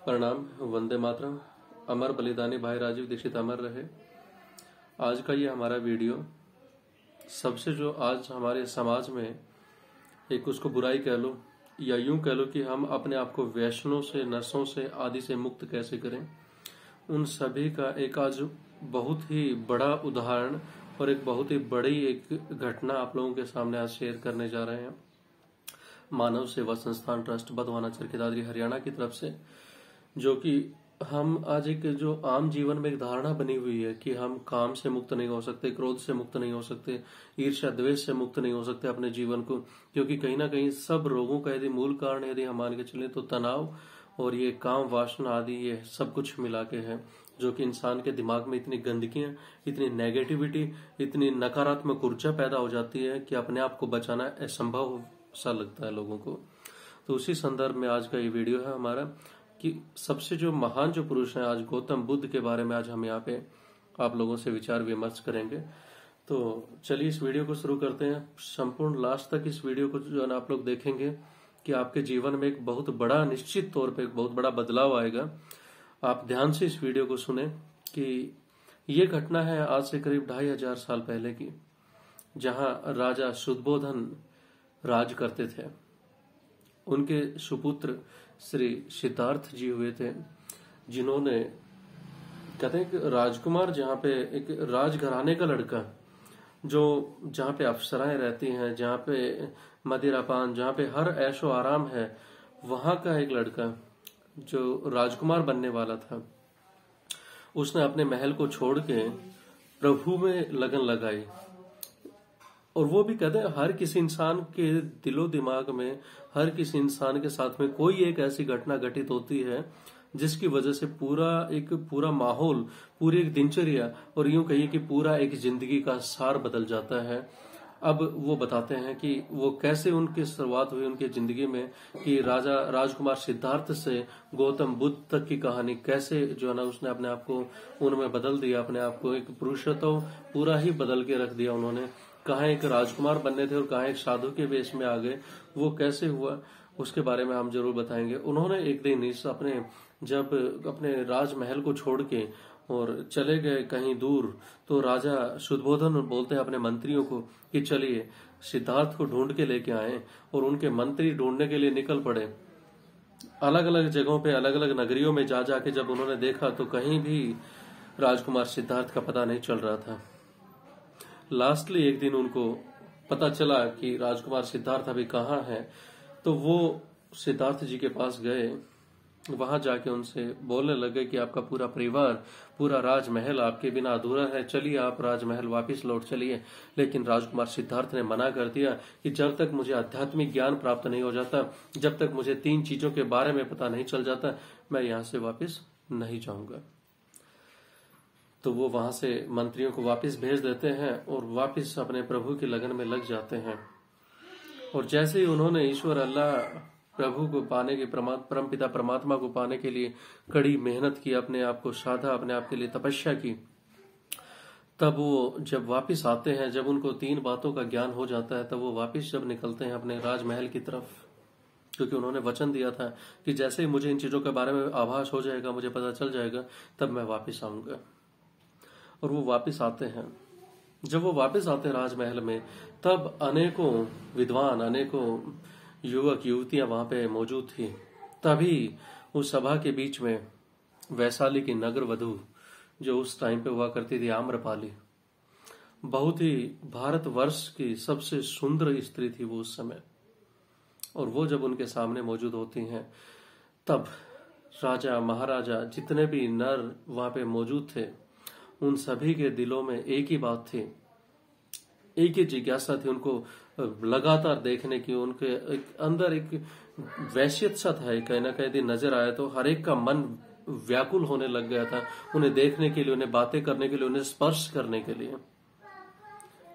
प्रणाम। वंदे मातरम। अमर बलिदानी भाई राजीव दीक्षित अमर रहे। आज का ये हमारा वीडियो सबसे जो आज हमारे समाज में एक उसको बुराई कह लो या यूं कह लो कि हम अपने आप को व्यसनों से, नशों से, आदि से मुक्त कैसे करें, उन सभी का एक आज बहुत ही बड़ा उदाहरण और एक बहुत ही बड़ी एक घटना आप लोगों के सामने आज शेयर करने जा रहे हैं। मानव सेवा संस्थान ट्रस्ट बधवाना चरखी दादरी हरियाणा की तरफ से, जो कि हम आज एक जो आम जीवन में एक धारणा बनी हुई है कि हम काम से मुक्त नहीं हो सकते, क्रोध से मुक्त नहीं हो सकते, ईर्ष्या द्वेष से मुक्त नहीं हो सकते अपने जीवन को, क्योंकि कहीं ना कहीं सब रोगों का यदि मूल कारण यदि हम मान के चले तो तनाव और ये काम वासना आदि ये सब कुछ मिला के है, जो कि इंसान के दिमाग में इतनी गंदगियां, इतनी नेगेटिविटी, इतनी नकारात्मक ऊर्जा पैदा हो जाती है कि अपने आप को बचाना असंभव सा लगता है लोगों को। तो उसी संदर्भ में आज का ये वीडियो है हमारा कि सबसे जो महान जो पुरुष हैं, आज गौतम बुद्ध के बारे में आज हम यहाँ पे आप लोगों से विचार विमर्श करेंगे। तो चलिए इस वीडियो को शुरू करते हैं। संपूर्ण लास्ट तक इस वीडियो को जो है ना आप लोग देखेंगे कि आपके जीवन में एक बहुत बड़ा, निश्चित तौर पे एक बहुत बड़ा बदलाव आएगा। आप ध्यान से इस वीडियो को सुने कि ये घटना है आज से करीब 2500 साल पहले की, जहां राजा शुद्धबोधन राज करते थे। उनके सुपुत्र श्री सिद्धार्थ जी हुए थे, जिन्होंने कहते हैं कि राजकुमार, जहाँ पे एक राजघराने का लड़का, जो जहाँ पे अप्सराएं रहती हैं, जहाँ पे मदिरापान, जहाँ पे हर ऐशो आराम है, वहां का एक लड़का जो राजकुमार बनने वाला था, उसने अपने महल को छोड़ के प्रभु में लगन लगाई। और वो भी कहते हैं हर किसी इंसान के दिलो दिमाग में, हर किसी इंसान के साथ में कोई एक ऐसी घटना घटित होती है जिसकी वजह से पूरा माहौल, पूरी एक दिनचर्या और यूं कहिए कि पूरा एक जिंदगी का सार बदल जाता है। अब वो बताते हैं कि वो कैसे उनकी शुरुआत हुई उनकी जिंदगी में, कि राजकुमार सिद्धार्थ से गौतम बुद्ध तक की कहानी कैसे जो है ना उसने अपने आप को उनमें बदल दिया, अपने आप को एक पुरुषत्व पूरा ही बदल के रख दिया उन्होंने। कहाँ एक राजकुमार बनने थे और कहाँ एक साधु के वेश में आ गए, वो कैसे हुआ उसके बारे में हम जरूर बताएंगे। उन्होंने एक दिन जब अपने राजमहल को छोड़ के और चले गए कहीं दूर, तो राजा शुद्धबोधन बोलते हैं अपने मंत्रियों को कि चलिए सिद्धार्थ को ढूंढ के लेके आए। और उनके मंत्री ढूंढने के लिए निकल पड़े। अलग अलग जगहों पे, अलग अलग नगरियों में जा जाके जब उन्होंने देखा तो कहीं भी राजकुमार सिद्धार्थ का पता नहीं चल रहा था। लास्टली एक दिन उनको पता चला कि राजकुमार सिद्धार्थ अभी कहाँ है, तो वो सिद्धार्थ जी के पास गए। वहां जाके उनसे बोलने लगे कि आपका पूरा परिवार, पूरा राजमहल आपके बिना अधूरा है, चलिए आप राजमहल वापस लौट चलिए। लेकिन राजकुमार सिद्धार्थ ने मना कर दिया कि जब तक मुझे आध्यात्मिक ज्ञान प्राप्त नहीं हो जाता, जब तक मुझे 3 चीजों के बारे में पता नहीं चल जाता, मैं यहां से वापस नहीं जाऊंगा। तो वो वहां से मंत्रियों को वापस भेज देते हैं और वापस अपने प्रभु की लगन में लग जाते हैं। और जैसे ही उन्होंने ईश्वर अल्लाह प्रभु को पाने के, परमपिता परमात्मा को पाने के लिए कड़ी मेहनत की, अपने आप को साधा, अपने आप के लिए तपस्या की, तब वो जब वापस आते हैं, जब उनको 3 बातों का ज्ञान हो जाता है, तब वो वापस जब निकलते हैं अपने राजमहल की तरफ, क्योंकि उन्होंने वचन दिया था कि जैसे ही मुझे इन चीजों के बारे में आभास हो जाएगा, मुझे पता चल जाएगा, तब मैं वापस आऊंगा। और वो वापस आते हैं। जब वो वापस आते हैं राजमहल में, तब अनेकों विद्वान, अनेकों युवक युवतियां वहां पे मौजूद थी। तभी उस सभा के बीच में वैशाली की नगर वधु, जो उस टाइम पे हुआ करती थी आम्रपाली, बहुत ही भारतवर्ष की सबसे सुंदर स्त्री थी वो उस समय। और वो जब उनके सामने मौजूद होती हैं, तब राजा महाराजा जितने भी नर वहां पे मौजूद थे, उन सभी के दिलों में एक ही बात थी, एक ही जिज्ञासा थी उनको लगातार देखने की। उनके अंदर एक वैश्यत सा था, कहीं ना कहीं नजर आया तो हर एक का मन व्याकुल होने लग गया था उन्हें देखने के लिए, उन्हें बातें करने के लिए, उन्हें स्पर्श करने के लिए।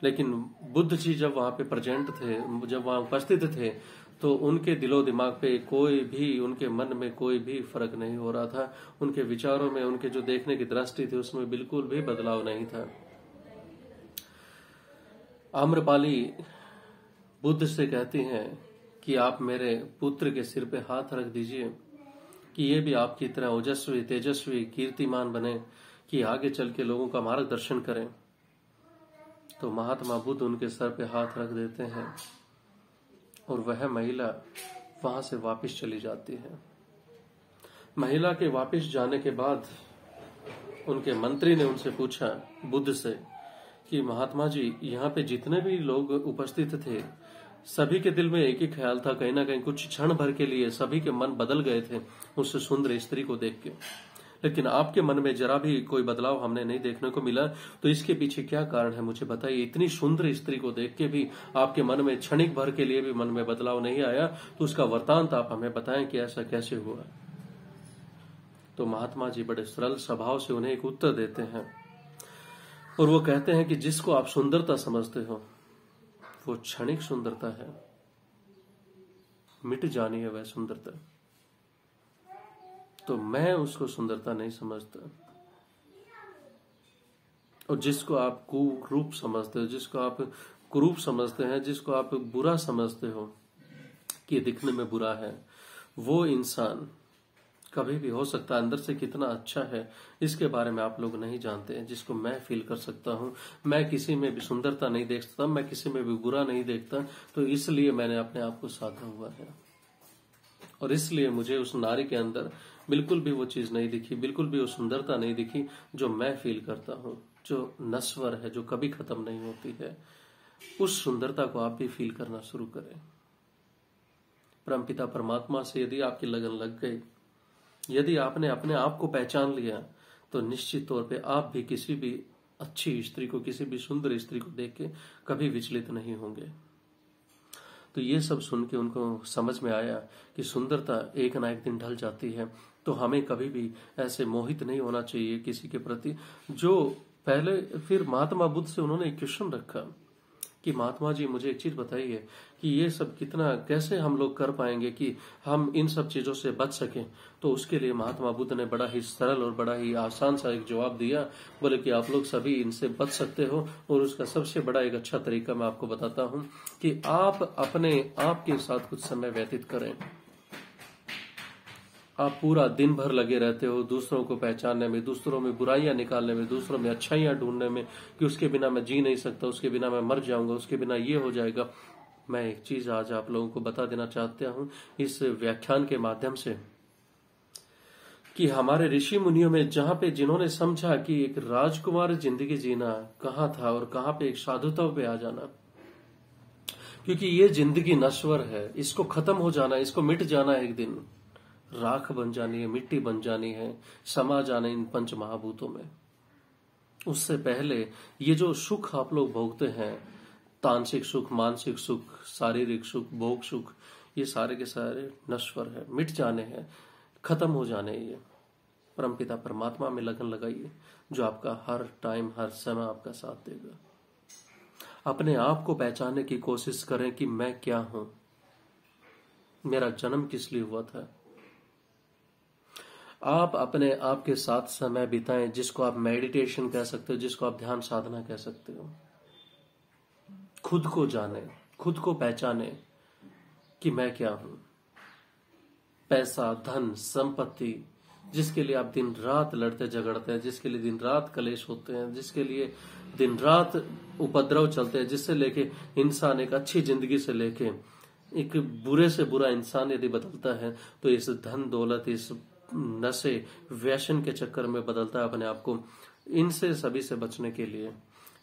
लेकिन बुद्ध जी जब वहां पे प्रेजेंट थे, जब वहां उपस्थित थे, तो उनके दिलो दिमाग पे कोई भी, उनके मन में कोई भी फर्क नहीं हो रहा था। उनके विचारों में, उनके जो देखने की दृष्टि थी, उसमें बिल्कुल भी बदलाव नहीं था। आम्रपाली बुद्ध से कहती हैं कि आप मेरे पुत्र के सिर पे हाथ रख दीजिए। कि ये भी आपकी तरह ओजस्वी, तेजस्वी, कीर्तिमान बने, कि आगे चल के लोगों का मार्गदर्शन करें। तो महात्मा बुद्ध उनके सर पे हाथ रख देते हैं और वह महिला वहां से वापस चली जाती है। महिला के वापस जाने के बाद उनके मंत्री ने उनसे पूछा, बुद्ध से, कि महात्मा जी, यहाँ पे जितने भी लोग उपस्थित थे सभी के दिल में एक ही ख्याल था, कहीं ना कहीं कुछ क्षण भर के लिए सभी के मन बदल गए थे उस सुंदर स्त्री को देख के, लेकिन आपके मन में जरा भी कोई बदलाव हमने नहीं देखने को मिला। तो इसके पीछे क्या कारण है, मुझे बताइए। इतनी सुंदर स्त्री को देख के भी आपके मन में क्षणिक भर के लिए भी मन में बदलाव नहीं आया, तो उसका वृतांत आप हमें बताएं कि ऐसा कैसे हुआ। तो महात्मा जी बड़े सरल स्वभाव से उन्हें एक उत्तर देते हैं और वो कहते हैं कि जिसको आप सुंदरता समझते हो वो क्षणिक सुंदरता है, मिट जानी है वह सुंदरता। तो मैं उसको सुंदरता नहीं समझता। और जिसको आप कुरूप समझते हो, जिसको आप कुरूप समझते हैं, जिसको आप बुरा समझते हो कि दिखने में बुरा है, वो इंसान कभी भी हो सकता है अंदर से कितना अच्छा है इसके बारे में आप लोग नहीं जानते हैं। जिसको मैं फील कर सकता हूं, मैं किसी में भी सुंदरता नहीं देख सकता, मैं किसी में भी बुरा नहीं देखता, तो इसलिए मैंने अपने आप को साधा हुआ है। और इसलिए मुझे उस नारी के अंदर बिल्कुल भी वो चीज नहीं दिखी, बिल्कुल भी वो सुंदरता नहीं दिखी जो मैं फील करता हूं, जो नश्वर है, जो कभी खत्म नहीं होती है। उस सुंदरता को आप भी फील करना शुरू करें। परमपिता परमात्मा से यदि आपकी लगन लग गई, यदि आपने अपने आप को पहचान लिया, तो निश्चित तौर पे आप भी किसी भी अच्छी स्त्री को, किसी भी सुंदर स्त्री को देख के कभी विचलित नहीं होंगे। तो ये सब सुन के उनको समझ में आया कि सुंदरता एक ना एक दिन ढल जाती है। तो हमें कभी भी ऐसे मोहित नहीं होना चाहिए किसी के प्रति। जो पहले फिर महात्मा बुद्ध से उन्होंने एक क्वेश्चन रखा कि महात्मा जी मुझे एक चीज बताइए कि ये सब कितना कैसे हम लोग कर पाएंगे कि हम इन सब चीजों से बच सकें। तो उसके लिए महात्मा बुद्ध ने बड़ा ही सरल और बड़ा ही आसान सा एक जवाब दिया। बोले कि आप लोग सभी इनसे बच सकते हो, और उसका सबसे बड़ा एक अच्छा तरीका मैं आपको बताता हूं कि आप अपने आप के साथ कुछ समय व्यतीत करें। आप पूरा दिन भर लगे रहते हो दूसरों को पहचानने में, दूसरों में बुराइयां निकालने में, दूसरों में अच्छाइयां ढूंढने में, कि उसके बिना मैं जी नहीं सकता, उसके बिना मैं मर जाऊंगा, उसके बिना ये हो जाएगा। मैं एक चीज आज आप लोगों को बता देना चाहता हूं इस व्याख्यान के माध्यम से, कि हमारे ऋषि मुनियों में जहां पे जिन्होंने समझा कि एक राजकुमार जिंदगी जीना कहाँ था और कहाँ पे एक साधुता पे आ जाना, क्योंकि ये जिंदगी नश्वर है, इसको खत्म हो जाना, इसको मिट जाना, एक दिन राख बन जानी है, मिट्टी बन जानी है, समा जाना इन पंच महाभूतों में। उससे पहले ये जो सुख आप लोग भोगते हैं, तांत्रिक सुख, मानसिक सुख, शारीरिक सुख, भोग सुख, ये सारे के सारे नश्वर है, मिट जाने हैं, खत्म हो जाने। ये परमपिता परमात्मा में लगन लगाइए, जो आपका हर टाइम हर समय आपका साथ देगा। अपने आप को पहचानने की कोशिश करें कि मैं क्या हूं, मेरा जन्म किस लिए हुआ था। आप अपने आप के साथ समय बिताएं, जिसको आप मेडिटेशन कह सकते हो, जिसको आप ध्यान साधना कह सकते हो। खुद को जाने, खुद को पहचाने कि मैं क्या हूं। पैसा, धन, संपत्ति, जिसके लिए आप दिन रात लड़ते झगड़ते हैं, जिसके लिए दिन रात कलेश होते हैं, जिसके लिए दिन रात उपद्रव चलते हैं, जिससे लेके इंसान एक अच्छी जिंदगी से लेके एक बुरे से बुरा इंसान यदि बदलता है, तो इस धन दौलत, इस नशे, व्यसन के चक्कर में बदलता है अपने आप को। इनसे सभी से बचने के लिए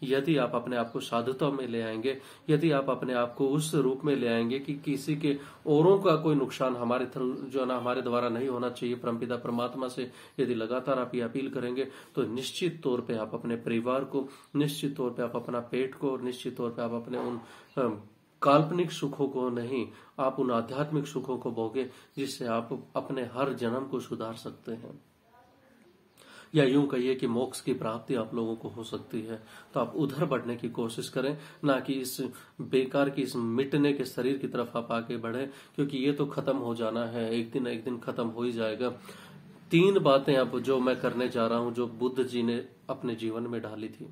यदि आप अपने आप को साधुता में ले आएंगे, यदि आप अपने आप को उस रूप में ले आएंगे कि किसी के औरों का कोई नुकसान हमारे जो ना हमारे द्वारा नहीं होना चाहिए, परमपिता परमात्मा से यदि लगातार आप ये अपील करेंगे, तो निश्चित तौर पे आप अपने परिवार को, निश्चित तौर पे आप अपना पेट को, और निश्चित तौर पे आप अपने उन काल्पनिक सुखों को नहीं, आप उन आध्यात्मिक सुखों को भोगे, जिससे आप अपने हर जन्म को सुधार सकते हैं। या यूं कहिए कि मोक्ष की प्राप्ति आप लोगों को हो सकती है। तो आप उधर बढ़ने की कोशिश करें, ना कि इस बेकार की, इस मिटने के शरीर की तरफ आप आगे बढ़े, क्योंकि ये तो खत्म हो जाना है, एक दिन खत्म हो ही जाएगा। 3 बातें अब जो मैं करने जा रहा हूं, जो बुद्ध जी ने अपने जीवन में डाली थी,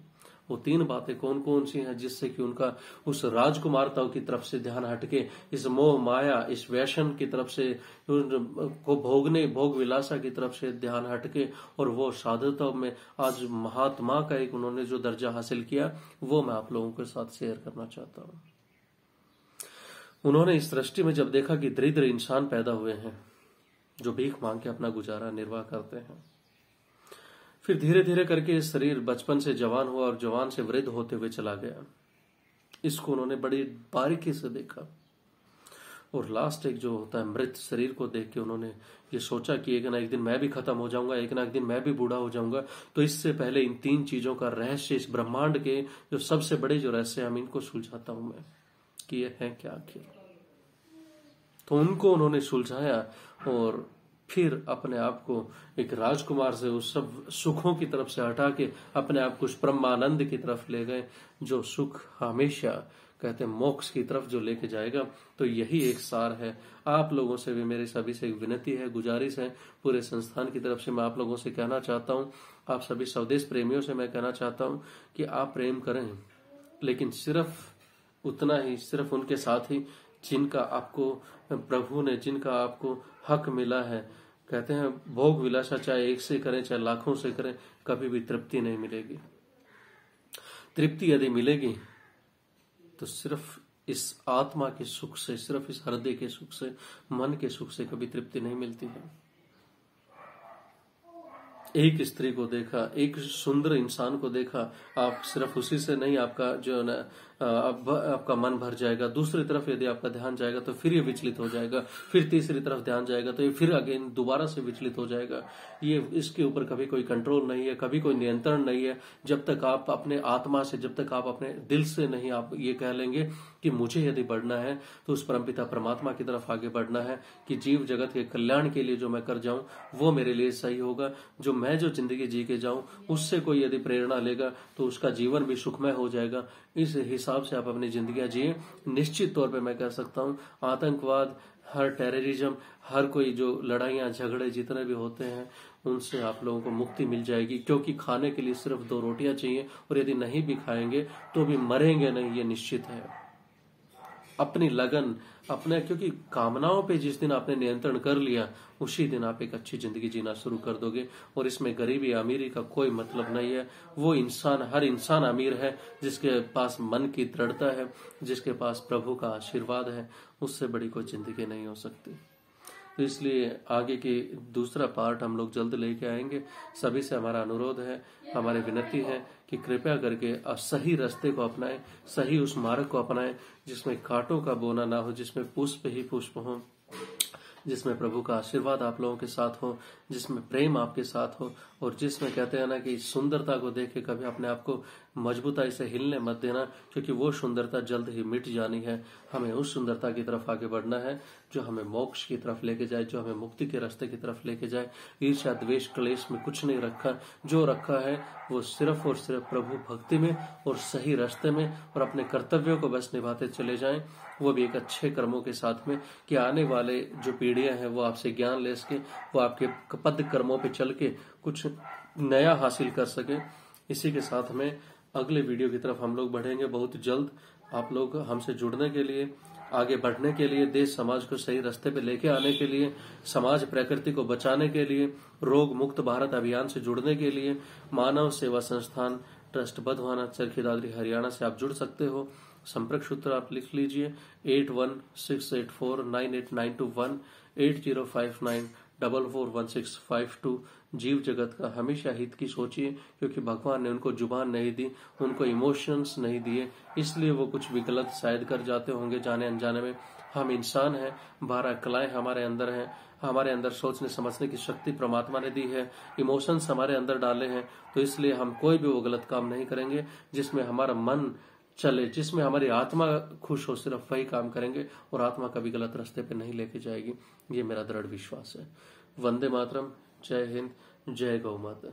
वो 3 बातें कौन कौन सी हैं जिससे कि उनका उस राजकुमारताओं की तरफ से ध्यान हटके इस मोह माया, इस व्यसन की तरफ से को भोगने, भोग विलासा की तरफ से ध्यान हटके और वो साधुता में आज महात्मा का एक उन्होंने जो दर्जा हासिल किया, वो मैं आप लोगों के साथ शेयर करना चाहता हूं। उन्होंने इस दृष्टि में जब देखा कि दरिद्र इंसान पैदा हुए हैं जो भीख मांग के अपना गुजारा निर्वाह करते हैं, फिर धीरे धीरे करके इस शरीर बचपन से जवान हुआ और जवान से वृद्ध होते हुए चला गया। इसको उन्होंने बड़ी बारीकी से देखा और लास्ट एक जो होता है मृत शरीर को देख के उन्होंने ये सोचा कि एक ना एक दिन मैं भी खत्म हो जाऊंगा, एक ना एक दिन मैं भी बूढ़ा हो जाऊंगा। तो इससे पहले इन 3 चीजों का रहस्य, इस ब्रह्मांड के जो सबसे बड़े जो रहस्य हम इनको सुलझाता हूं मैं कि ये है क्या आखिर। तो उनको उन्होंने सुलझाया और फिर अपने आप को एक राजकुमार से उस सब सुखों की तरफ से हटा के अपने आप को उस ब्रह्मानंद की तरफ ले गए, जो सुख हमेशा कहते हैं मोक्ष की तरफ जो लेके जाएगा। तो यही एक सार है। आप लोगों से भी मेरी सभी से एक विनती है, गुजारिश है, पूरे संस्थान की तरफ से मैं आप लोगों से कहना चाहता हूं, आप सभी स्वदेश प्रेमियों से मैं कहना चाहता हूं कि आप प्रेम करें, लेकिन सिर्फ उतना ही, सिर्फ उनके साथ ही जिनका आपको प्रभु ने, जिनका आपको हक मिला है। कहते हैं भोग विलासा चाहे 1 से करें चाहे लाखों से करें, कभी भी तृप्ति नहीं मिलेगी। तृप्ति यदि मिलेगी तो सिर्फ इस आत्मा के सुख से, सिर्फ इस हृदय के सुख से, मन के सुख से कभी तृप्ति नहीं मिलती है। एक स्त्री को देखा, एक सुंदर इंसान को देखा, आप सिर्फ उसी से नहीं आपका जो है ना आपका मन भर जाएगा। दूसरी तरफ यदि आपका ध्यान जाएगा तो फिर ये विचलित हो जाएगा, फिर तीसरी तरफ ध्यान जाएगा तो ये फिर अगेन दोबारा से विचलित हो जाएगा। ये इसके ऊपर कभी कोई कंट्रोल नहीं है, कभी कोई नियंत्रण नहीं है। जब तक आप अपने आत्मा से, जब तक आप अपने दिल से नहीं आप ये कह लेंगे कि मुझे यदि बढ़ना है तो उस परमपिता परमात्मा की तरफ आगे बढ़ना है कि जीव जगत के कल्याण के लिए जो मैं कर जाऊं वो मेरे लिए सही होगा। जो मैं जो जिंदगी जी के जाऊं उससे कोई यदि प्रेरणा लेगा तो उसका जीवन भी सुखमय हो जाएगा। इस हिसाब से आप अपनी जिंदगी जिए। निश्चित तौर पे मैं कह सकता हूं आतंकवाद, हर टेररिज्म, हर कोई जो लड़ाइयां झगड़े जितने भी होते हैं उनसे आप लोगों को मुक्ति मिल जाएगी, क्योंकि खाने के लिए सिर्फ 2 रोटियां चाहिए और यदि नहीं भी खाएंगे तो भी मरेंगे नहीं, ये निश्चित है। अपनी लगन, अपने क्योंकि कामनाओं पे जिस दिन आपने नियंत्रण कर लिया उसी दिन आप एक अच्छी जिंदगी जीना शुरू कर दोगे। और इसमें गरीबी अमीरी का कोई मतलब नहीं है। वो इंसान, हर इंसान अमीर है जिसके पास मन की दृढ़ता है, जिसके पास प्रभु का आशीर्वाद है। उससे बड़ी कोई जिंदगी नहीं हो सकती। तो इसलिए आगे की दूसरा पार्ट हम लोग जल्द लेके आएंगे। सभी से हमारा अनुरोध है, हमारी विनती है कि कृपया करके सही रास्ते को अपनाएं, सही उस मार्ग को अपनाएं जिसमें कांटों का बोना ना हो, जिसमें पुष्प ही पुष्प हो, जिसमें प्रभु का आशीर्वाद आप लोगों के साथ हो, जिसमें प्रेम आपके साथ हो और जिसमें कहते हैं ना कि सुंदरता को देख के कभी अपने आप को मजबूताई से हिलने मत देना, क्योंकि वो सुंदरता जल्द ही मिट जानी है। हमें उस सुंदरता की तरफ आगे बढ़ना है जो हमें मोक्ष की तरफ लेके जाए, जो हमें मुक्ति के रास्ते की तरफ लेके जाए। ईर्ष्या द्वेष क्लेश में कुछ नहीं रखा, जो रखा है वो सिर्फ और सिर्फ प्रभु भक्ति में और सही रास्ते में, और अपने कर्तव्यों को बस निभाते चले जाएं, वो भी एक अच्छे कर्मों के साथ में, कि आने वाले जो पीढ़ियां हैं वो आपसे ज्ञान ले सके, वो आपके पद कर्मों पे चल के कुछ नया हासिल कर सके। इसी के साथ में अगले वीडियो की तरफ हम लोग बढ़ेंगे बहुत जल्द। आप लोग हमसे जुड़ने के लिए, आगे बढ़ने के लिए, देश समाज को सही रास्ते पे लेके आने के लिए, समाज प्रकृति को बचाने के लिए, रोग मुक्त भारत अभियान से जुड़ने के लिए मानव सेवा संस्थान ट्रस्ट बधवाना चरखी दादरी हरियाणा से आप जुड़ सकते हो। संपर्क सूत्र आप लिख लीजिए 8168498921 8059441652। जीव जगत का हमेशा हित की सोचिए, क्योंकि भगवान ने उनको जुबान नहीं दी, उनको इमोशंस नहीं दिए, इसलिए वो कुछ भी गलत शायद कर जाते होंगे जाने अनजाने में। हम इंसान हैं, 12 कलाएं हमारे अंदर हैं, हमारे अंदर सोचने समझने की शक्ति परमात्मा ने दी है, इमोशंस हमारे अंदर डाले हैं। तो इसलिए हम कोई भी वो गलत काम नहीं करेंगे जिसमें हमारा मन चले, जिसमें हमारी आत्मा खुश हो, सिर्फ वही काम करेंगे और आत्मा कभी गलत रास्ते पे नहीं लेके जाएगी। ये मेरा दृढ़ विश्वास है। वंदे मातरम। जय हिंद, जय गौ माता।